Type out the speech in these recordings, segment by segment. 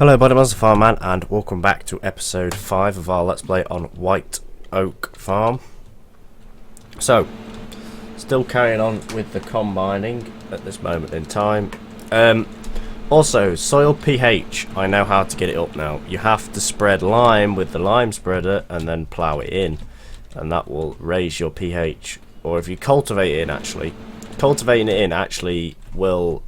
Hello, Bodymonster Farmman, and welcome back to episode 5 of our Let's Play on White Oak Farm. So, still carrying on with the combining at this moment in time. Also, soil pH, I know how to get it up now. You have to spread lime with the lime spreader and then plough it in, and that will raise your pH. Or if you cultivate it in, actually, cultivating it in actually will...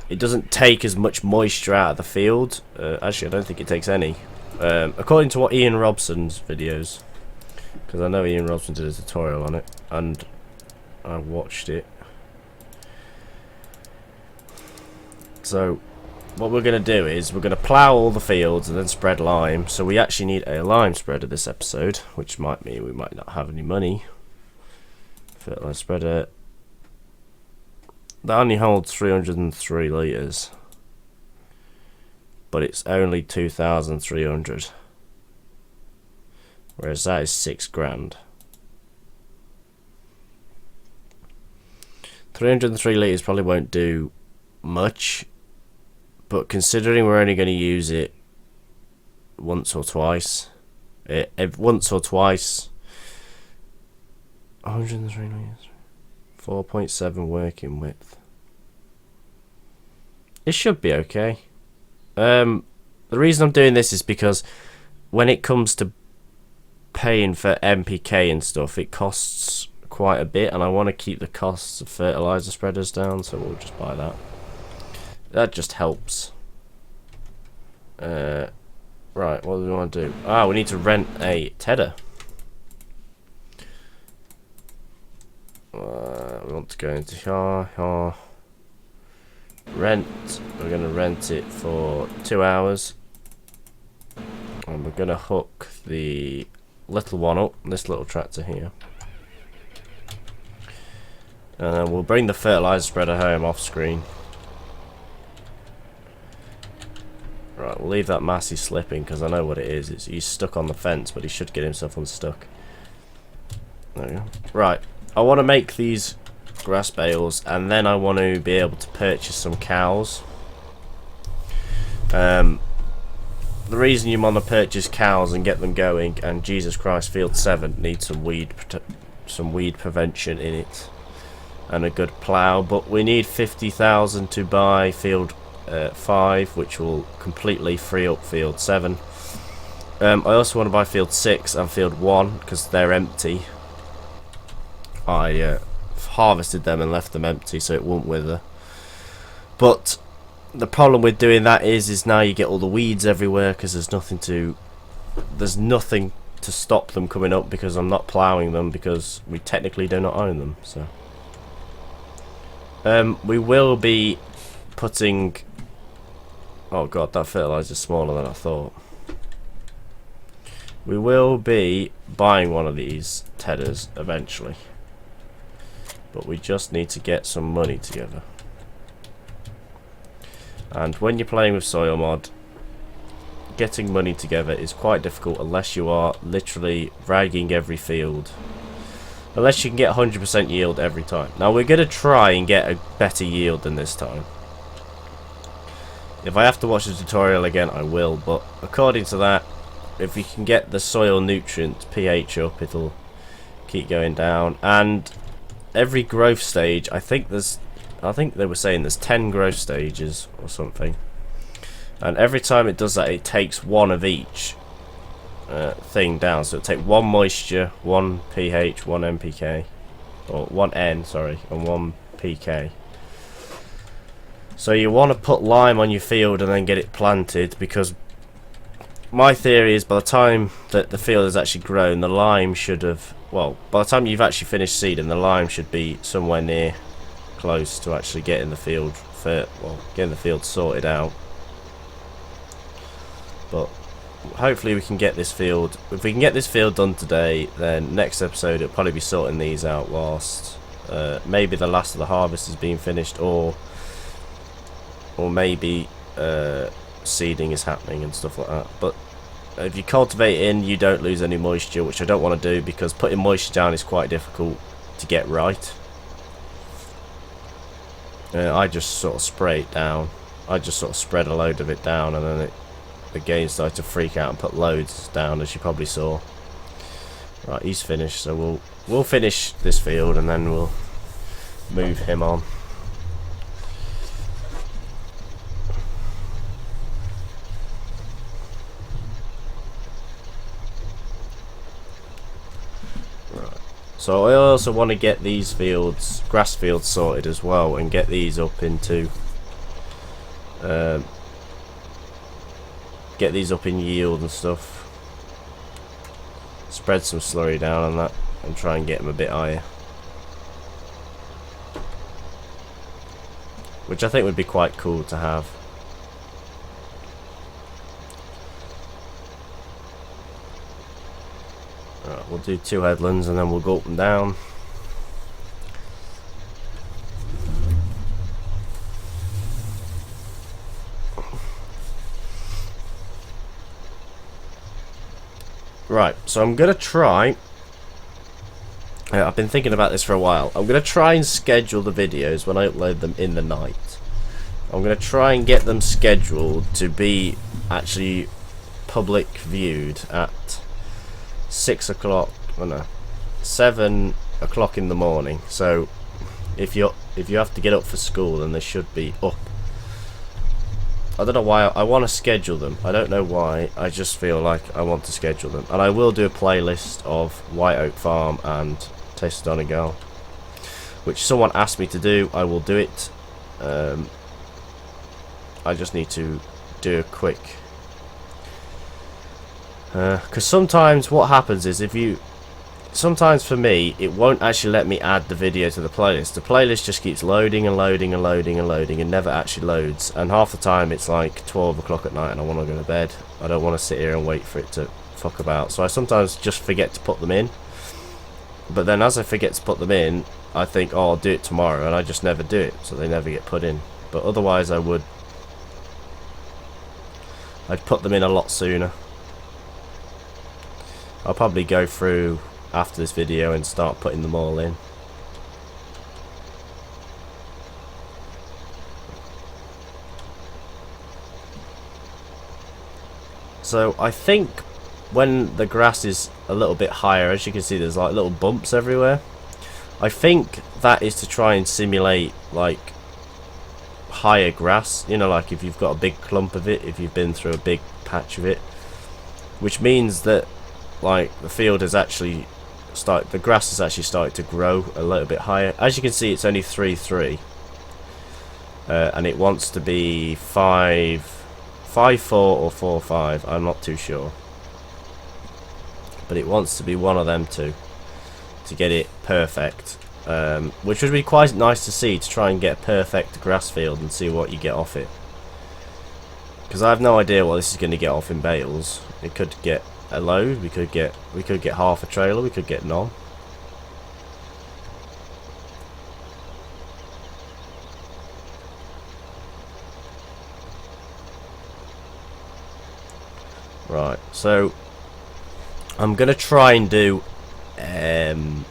It doesn't take as much moisture out of the field. Actually, I don't think it takes any. According to what Ian Robson's videos, because I know Ian Robson did a tutorial on it, and I watched it. So, what we're going to do is we're going to plough all the fields and then spread lime. So we actually need a lime spreader this episode, which might mean we might not have any money. Fertilizer spreader. That only holds 303 litres, but it's only 2,300, whereas that is 6 grand. 303 litres probably won't do much, but considering we're only going to use it once or twice, 103 litres. 4.7 working width. It should be okay. The reason I'm doing this is because when it comes to paying for NPK and stuff, it costs quite a bit, and I want to keep the costs of fertilizer spreaders down, so we'll just buy that. That just helps. Right, what do we want to do? Ah, we need to rent a tedder. We want to go into rent. We're going to rent it for 2 hours, and we're going to hook the little one up, this little tractor here, and then we'll bring the fertilizer spreader home off screen. Right, we'll leave that Massey slipping because I know what it is. He's stuck on the fence, but he should get himself unstuck. There we go. Right. I want to make these grass bales, and then I want to be able to purchase some cows. The reason you want to purchase cows and get them going, and Jesus Christ, Field 7 needs some weed prevention in it, and a good plough. But we need 50,000 to buy Field 5, which will completely free up Field 7. I also want to buy Field 6 and Field 1 because they're empty. I harvested them and left them empty so it won't wither. But the problem with doing that is now you get all the weeds everywhere because there's nothing to stop them coming up because I'm not ploughing them because we technically do not own them. So we will be putting... Oh god, that fertilizer is smaller than I thought. We will be buying one of these tedders eventually. But we just need to get some money together. And when you're playing with soil mod, getting money together is quite difficult unless you are literally ragging every field. Unless you can get 100% yield every time. Now we're going to try and get a better yield than this time. If I have to watch the tutorial again, I will. But according to that, if we can get the soil nutrient pH up, it'll keep going down. And every growth stage, I think they were saying there's 10 growth stages or something, and every time it does that, it takes one of each thing down. So it take 1 moisture, 1 pH, 1 NPK, or 1 N, sorry, and 1 PK. So you want to put lime on your field and then get it planted, because my theory is by the time that the field has actually grown, the lime should have... Well, by the time you've actually finished seeding, the lime should be somewhere near close to actually getting the field getting the field sorted out. But hopefully we can get this field... If we can get this field done today, then next episode it'll probably be sorting these out whilst maybe the last of the harvest is being finished, or maybe seeding is happening and stuff like that. But if you cultivate in, you don't lose any moisture, which I don't want to do because putting moisture down is quite difficult to get right. I just sort of spray it down. I just sort of spread a load of it down, and then again started to freak out and put loads down, as you probably saw. Right, he's finished, so we'll finish this field and then we'll move him on. Right. So I also want to get these fields, grass fields, sorted as well, and get these up into get these up in yield and stuff. Spread some slurry down on that and try and get them a bit higher, which I think would be quite cool to have. Right, we'll do 2 headlands and then we'll go up and down. Right, so I'm going to try, I've been thinking about this for a while, I'm going to try and schedule the videos when I upload them in the night. I'm going to try and get them scheduled to be actually public viewed at 6 o'clock, oh no, 7 o'clock in the morning. So if you have to get up for school, then they should be up. I don't know why I want to schedule them. I don't know why. I just feel like I want to schedule them. And I will do a playlist of White Oak Farm and Taste of Donegal, which someone asked me to do. I will do it. I just need to do a quick... because sometimes what happens is sometimes for me it won't actually let me add the video to the playlist. The playlist just keeps loading and loading and loading and loading and never actually loads, and half the time it's like 12 o'clock at night and I want to go to bed. I don't want to sit here and wait for it to fuck about, so I sometimes just forget to put them in. But then as I forget to put them in, I think, oh, I'll do it tomorrow, and I just never do it, so they never get put in. But otherwise I'd put them in a lot sooner. I'll probably go through after this video and start putting them all in. So I think when the grass is a little bit higher, as you can see there's like little bumps everywhere. I think that is to try and simulate like higher grass, you know, like if you've got a big clump of it, if you've been through a big patch of it, which means that like the field has actually the grass has actually started to grow a little bit higher. As you can see, it's only 3-3, and it wants to be 5-4 or 4-5. I'm not too sure, but it wants to be one of them two to get it perfect, which would be quite nice to see, to try and get a perfect grass field and see what you get off it. Because I have no idea what this is going to get off in bales. It could get a load, we could get half a trailer, we could get none. Right, so I'm gonna try and do I'm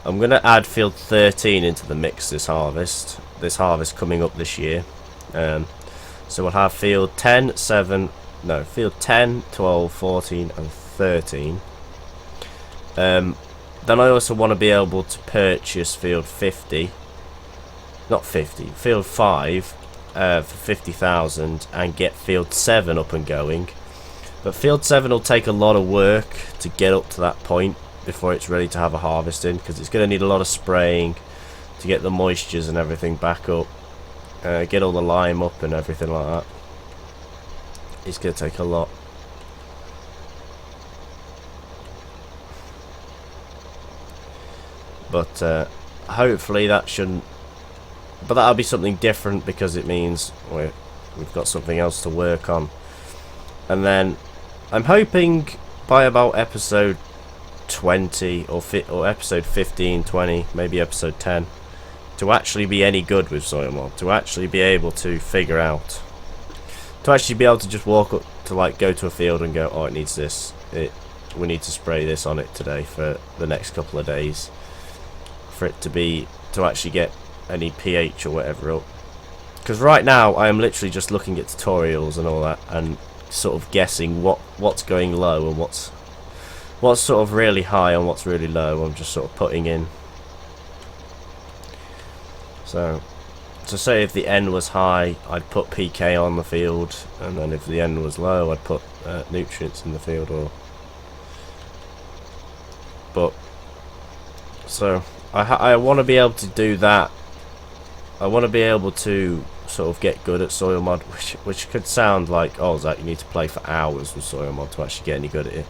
gonna add field 13 into the mix this harvest coming up this year. So we'll have field 10, 12, 14 and 13. Then I also want to be able to purchase field 50, not 50, field 5 for 50,000 and get field 7 up and going. But field 7 will take a lot of work to get up to that point before it's ready to have a harvest in, because it's going to need a lot of spraying to get the moistures and everything back up, get all the lime up and everything like that. It's going to take a lot. But hopefully that shouldn't, but that'll be something different, because it means we've got something else to work on. And then I'm hoping by about episode 20 or episode 15, 20, maybe episode 10, to actually be any good with soil mob, to actually be able to figure out, to actually be able to just walk up to, like, go to a field and go, oh, it needs this, we need to spray this on it today for the next couple of days, for it to actually get any pH or whatever up. Because right now I am literally just looking at tutorials and all that, and sort of guessing what's going low and what's sort of really high and what's really low. I'm just sort of putting in. So to say if the N was high, I'd put PK on the field, and then if the N was low, I'd put nutrients in the field. But so I want to be able to do that. I want to be able to sort of get good at soil mod, which could sound like, oh Zach, you need to play for hours with soil mod to actually get any good at it,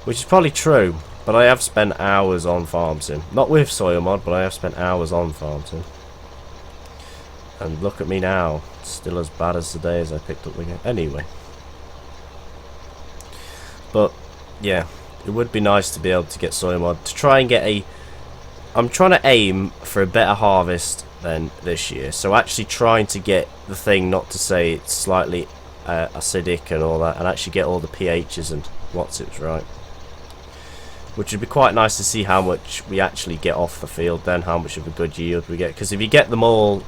which is probably true. But I have spent hours on farm sim, not with soil mod, but I have spent hours on farm sim. And look at me now, still as bad as the day as I picked up the game. Anyway, but yeah, it would be nice to be able to get soil mod to try and get a. I'm trying to aim for a better harvest than this year, so actually trying to get the thing, not to say it's slightly acidic and all that, and actually get all the pHs and what's it right. Which would be quite nice to see how much we actually get off the field, then how much of a good yield we get. Because if you get them all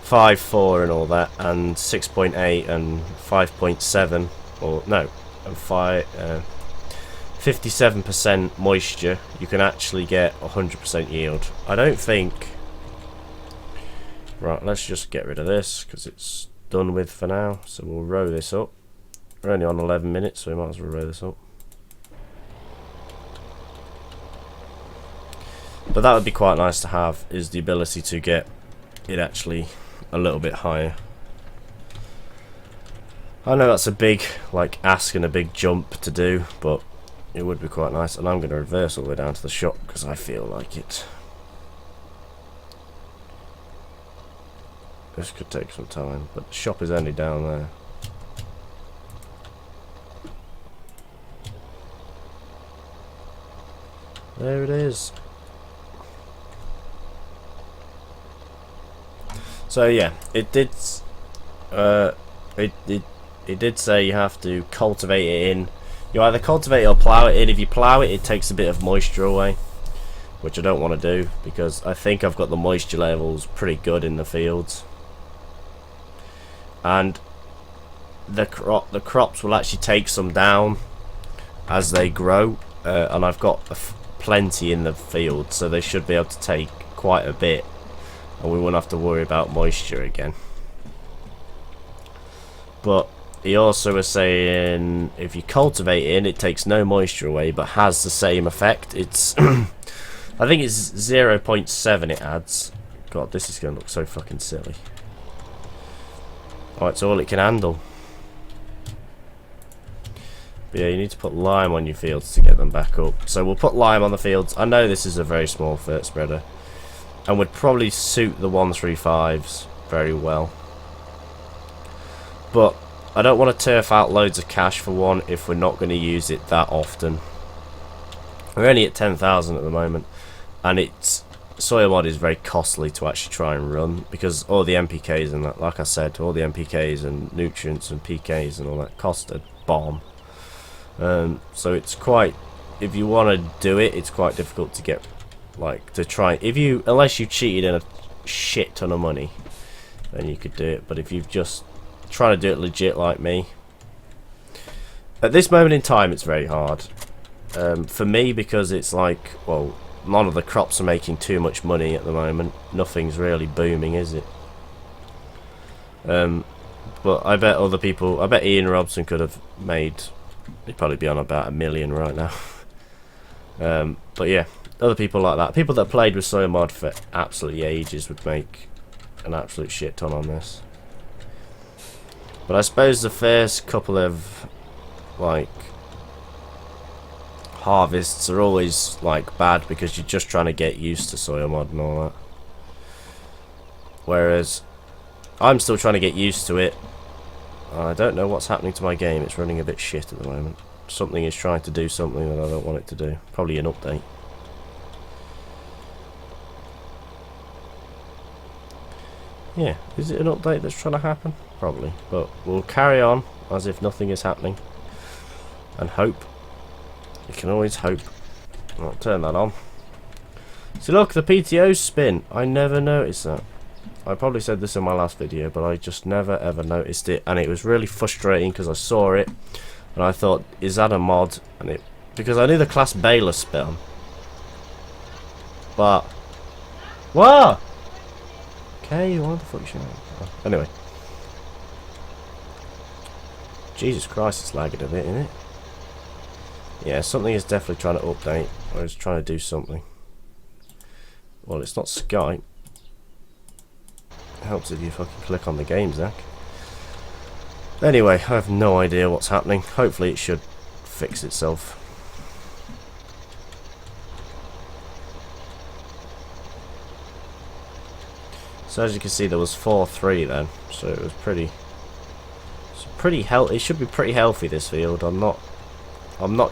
5.4 and all that, and 6.8 and 5.7, or no, and 57% moisture, you can actually get 100% yield. I don't think. Right, let's just get rid of this because it's done with for now. So we'll row this up. We're only on 11 minutes, so we might as well row this up. But that would be quite nice to have, is the ability to get it actually a little bit higher. I know that's a big ask and a big jump to do, but it would be quite nice. And I'm going to reverse all the way down to the shop because I feel like it. This could take some time, but the shop is only down there. There it is. So yeah, it did say you have to cultivate it in. You either cultivate it or plough it in. If you plough it, it takes a bit of moisture away, which I don't want to do because I think I've got the moisture levels pretty good in the fields. And the crops will actually take some down as they grow, and I've got plenty in the field, so they should be able to take quite a bit, and we won't have to worry about moisture again. But he also was saying if you cultivate in, it takes no moisture away but has the same effect. It's I think it's 0.7 it adds. God, this is going to look so fucking silly. Oh, it's all it can handle. But yeah, you need to put lime on your fields to get them back up. So we'll put lime on the fields. I know this is a very small fert spreader, and would probably suit the 135s very well. But I don't want to turf out loads of cash for one if we're not going to use it that often. We're only at 10,000 at the moment, and it's soil mod is very costly to actually try and run because all the NPKs and that, like I said, all the NPKs and nutrients and PKs and all that cost a bomb. So it's quite, if you want to do it, it's quite difficult to get, to try. Unless you cheated in a shit ton of money, then you could do it. But if you've just trying to do it legit like me, at this moment in time, it's very hard for me because it's well, none of the crops are making too much money at the moment. Nothing's really booming, is it? But I bet other people, I bet Ian Robson could have made, he'd probably be on about 1 million right now. But yeah, other people like that, people that played with soil mod for absolutely ages, would make an absolute shit ton on this. But I suppose the first couple of harvests are always bad because you're just trying to get used to soil mod and all that. Whereas I'm still trying to get used to it. I don't know what's happening to my game. It's running a bit shit at the moment. Something is trying to do something that I don't want it to do. Probably an update. Yeah, is it an update that's trying to happen? Probably. But we'll carry on as if nothing is happening. And hope. You can always hope. I'll turn that on. So look, the PTO's spin. I never noticed that. I probably said this in my last video, but I just never ever noticed it, and it was really frustrating because I saw it and I thought, is that a mod? And it, because I knew the class Baylor spell, but what? Okay, what the fuck? Anyway, Jesus Christ, it's lagging a bit, isn't it? Yeah, something is definitely trying to update, or it's trying to do something. Well, it's not Skype. It helps if you fucking click on the game, Zach. Anyway, I have no idea what's happening. Hopefully it should fix itself. So as you can see, there was 4-3 then, so it was pretty healthy. It should be pretty healthy, this field. I'm not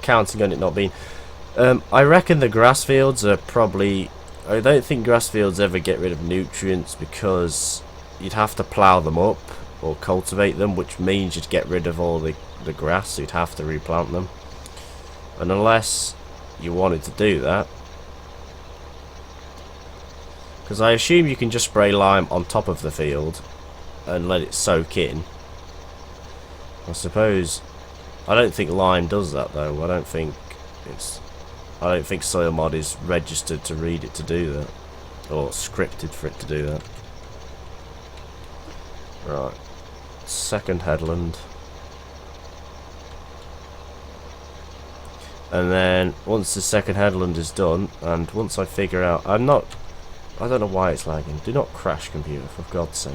counting on it not being. I reckon the grass fields are probably. I don't think grass fields ever get rid of nutrients because you'd have to plough them up or cultivate them, which means you'd get rid of all the grass, so you'd have to replant them. And unless you wanted to do that, because I assume you can just spray lime on top of the field and let it soak in. I suppose. I don't think lime does that though. I don't think soil mod is registered to read it to do that, or scripted for it to do that. Right, second headland, and then once the second headland is done, and once I figure out, I don't know why it's lagging. Do not crash, computer, for God's sake.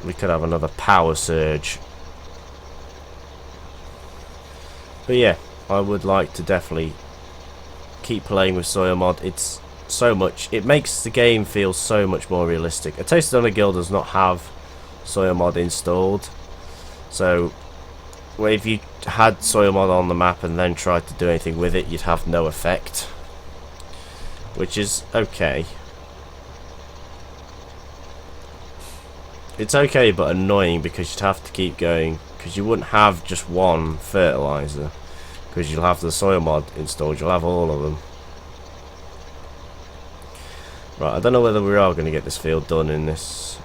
We could have another power surge. But yeah, I would like to definitely keep playing with soil mod. It's so much, it makes the game feel so much more realistic. A Taste of the Guild does not have soil mod installed, so if you had soil mod on the map and then tried to do anything with it, you'd have no effect, which is okay. It's okay but annoying because you'd have to keep going, because you wouldn't have just one fertilizer, because you'll have the soil mod installed, you'll have all of them. Right, I don't know whether we are going to get this field done in this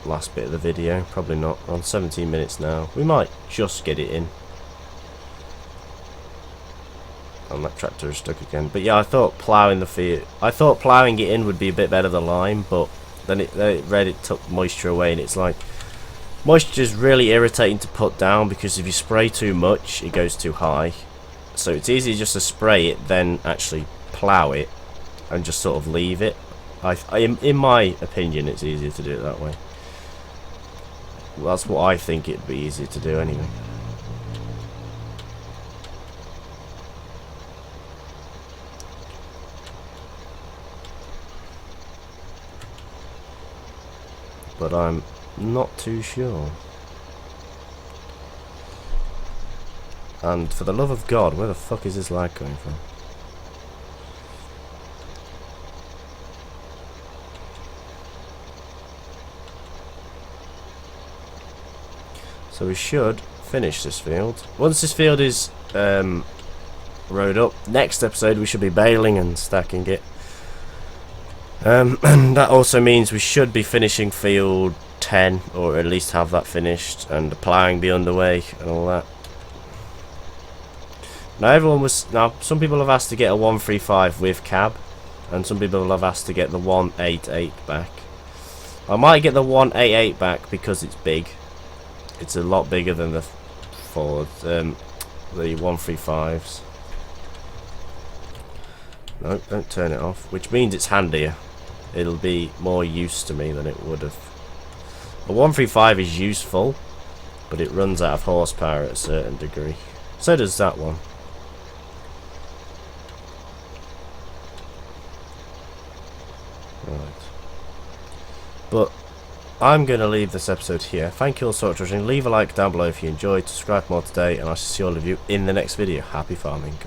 last bit of the video. Probably not. We're on 17 minutes now. We might just get it in. And that tractor is stuck again. But yeah, I thought ploughing the field, I thought ploughing it in would be a bit better than lime, but then it read it took moisture away, and it's like, moisture is really irritating to put down because if you spray too much, it goes too high. So it's easier just to spray it than actually plough it and just sort of leave it. In my opinion, it's easier to do it that way. Well, that's what I think it'd be easier to do anyway. But I'm not too sure. And for the love of God, where the fuck is this lag coming from? So we should finish this field. Once this field is rode up, next episode we should be baling and stacking it. And that also means we should be finishing field 10, or at least have that finished, and the ploughing be underway and all that. Now some people have asked to get a 135 with cab, and some people have asked to get the 188 back. I might get the 188 back because it's big. It's a lot bigger than the the 135s. No, don't turn it off. Which means it's handier. It'll be more use to me than it would have. The 135 is useful, but it runs out of horsepower at a certain degree. So does that one. Right. But I'm going to leave this episode here. Thank you all so much for watching. Leave a like down below if you enjoyed. Subscribe for more today, and I shall see all of you in the next video. Happy farming.